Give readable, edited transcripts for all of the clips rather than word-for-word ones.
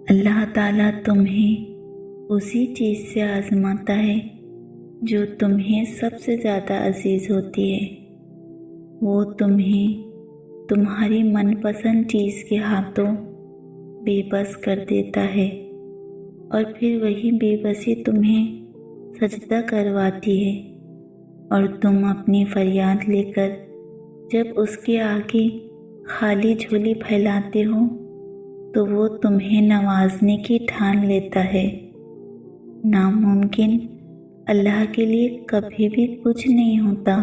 اللہ تعالیٰ تمہیں اسی چیز سے آزماتا ہے جو تمہیں سب سے زیادہ عزیز ہوتی ہے۔ وہ تمہیں تمہاری من پسند چیز کے ہاتھوں بے بس کر دیتا ہے، اور پھر وہی بے بسی تمہیں سجدہ کرواتی ہے، اور تم اپنی فریاد لے کر جب اس کے آگے خالی جھولی پھیلاتے ہو تو وہ تمہیں نوازنے کی ٹھان لیتا ہے۔ ناممکن اللہ کے لیے کبھی بھی کچھ نہیں ہوتا،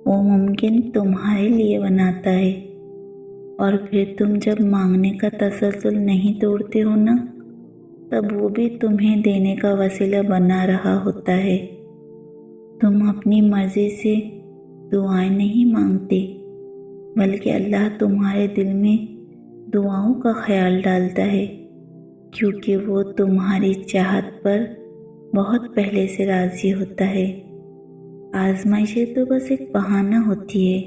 وہ ممکن تمہارے لیے بناتا ہے، اور پھر تم جب مانگنے کا تسلسل نہیں توڑتے ہو نا، تب وہ بھی تمہیں دینے کا وسیلہ بنا رہا ہوتا ہے۔ تم اپنی مرضی سے دعائیں نہیں مانگتے، بلکہ اللہ تمہارے دل میں دعاؤں کا خیال ڈالتا ہے، کیونکہ وہ تمہاری چاہت پر بہت پہلے سے راضی ہوتا ہے۔ آزمائشیں تو بس ایک بہانہ ہوتی ہے،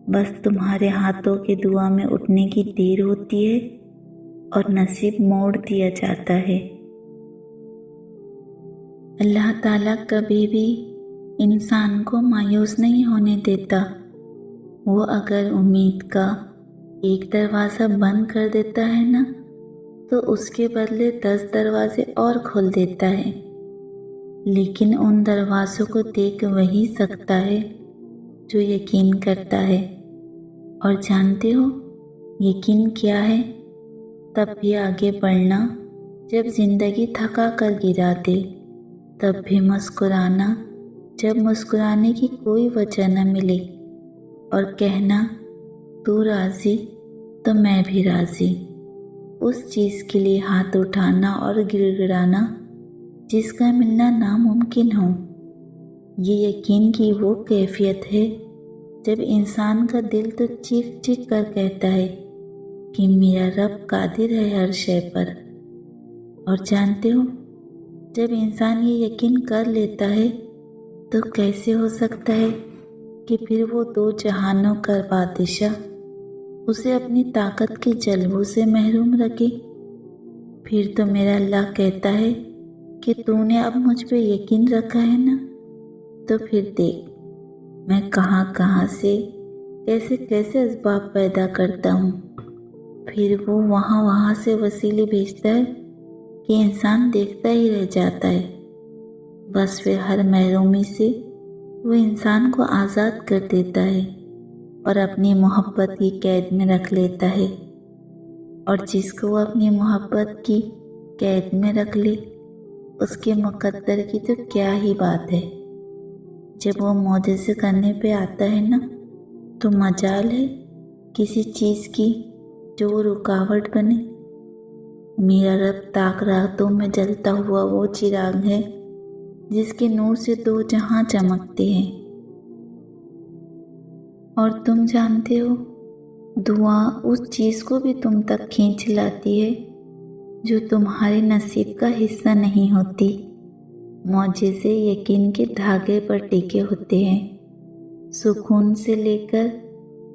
بس تمہارے ہاتھوں کے دعا میں اٹھنے کی دیر ہوتی ہے اور نصیب موڑ دیا جاتا ہے۔ اللہ تعالیٰ کبھی بھی انسان کو مایوس نہیں ہونے دیتا۔ وہ اگر امید کا ایک دروازہ بند کر دیتا ہے نا، تو اس کے بدلے 10 دروازے اور کھول دیتا ہے، لیکن ان دروازوں کو دیکھ وہی سکتا ہے جو یقین کرتا ہے۔ اور جانتے ہو یقین کیا ہے؟ تب بھی آگے بڑھنا جب زندگی تھکا کر گرا دے، تب بھی مسکرانا جب مسکرانے کی کوئی وجہ نہ ملے، اور کہنا تو راضی تو میں بھی راضی، اس چیز کے لیے ہاتھ اٹھانا اور گڑ گڑانا جس کا ملنا ناممکن ہو۔ یہ یقین کی وہ کیفیت ہے جب انسان کا دل تو چیخ چیخ کر کہتا ہے کہ میرا رب قادر ہے ہر شے پر۔ اور جانتے ہو جب انسان یہ یقین کر لیتا ہے تو کیسے ہو سکتا ہے کہ پھر وہ 2 جہانوں کا بادشاہ اسے اپنی طاقت کے جلووں سے محروم رکھے؟ پھر تو میرا اللہ کہتا ہے کہ تو نے اب مجھ پہ یقین رکھا ہے نا، تو پھر دیکھ میں کہاں کہاں سے کیسے کیسے اسباب پیدا کرتا ہوں۔ پھر وہ وہاں سے وسیلے بھیجتا ہے کہ انسان دیکھتا ہی رہ جاتا ہے۔ بس پھر ہر محرومی سے وہ انسان کو آزاد کر دیتا ہے اور اپنی محبت کی قید میں رکھ لیتا ہے، اور جس کو وہ اپنی محبت کی قید میں رکھ لے اس کے مقدر کی تو کیا ہی بات ہے۔ جب وہ معجزے کرنے پہ آتا ہے نا، تو مجال ہے کسی چیز کی جو وہ رکاوٹ بنے؟ میرا رب تاک راتوں میں جلتا ہوا وہ چراغ ہے جس کے نور سے 2 جہاں چمکتے ہیں۔ اور تم جانتے ہو دعا اس چیز کو بھی تم تک کھینچ لاتی ہے جو تمہارے نصیب کا حصہ نہیں ہوتی۔ معجزے یقین کے دھاگے پر ٹکے ہوتے ہیں۔ سکون سے لے کر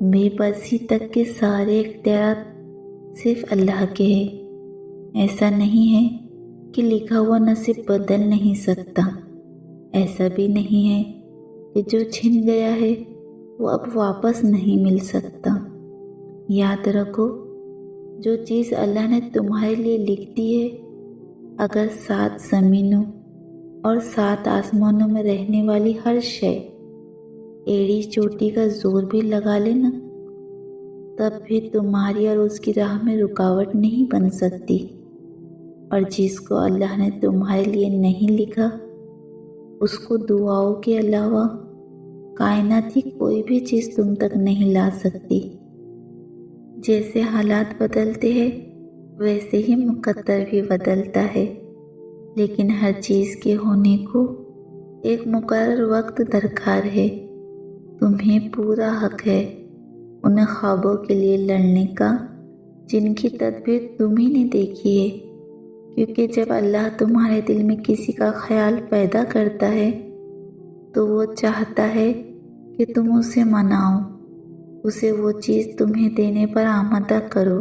بے بسی تک کے سارے اختیارات صرف اللہ کے ہیں۔ ایسا نہیں ہے کہ لکھا ہوا نصیب بدل نہیں سکتا، ایسا بھی نہیں ہے کہ جو چھن گیا ہے وہ اب واپس نہیں مل سکتا۔ یاد رکھو جو چیز اللہ نے تمہارے لیے لکھ دی ہے، اگر 7 زمینوں اور 7 آسمانوں میں رہنے والی ہر شے ایڑی چوٹی کا زور بھی لگا لے نا، تب بھی تمہاری اور اس کی راہ میں رکاوٹ نہیں بن سکتی۔ اور جس کو اللہ نے تمہارے لیے نہیں لکھا، اس کو دعاؤں کے علاوہ کائنات کی کوئی بھی چیز تم تک نہیں لا سکتی۔ جیسے حالات بدلتے ہیں ویسے ہی مقدر بھی بدلتا ہے، لیکن ہر چیز کے ہونے کو ایک مقرر وقت درکار ہے۔ تمہیں پورا حق ہے ان خوابوں کے لیے لڑنے کا جن کی تدبیر تمہیں نے دیکھی ہے، کیونکہ جب اللہ تمہارے دل میں کسی کا خیال پیدا کرتا ہے تو وہ چاہتا ہے کہ تم اسے مناؤ، اسے وہ چیز تمہیں دینے پر آمادہ کرو۔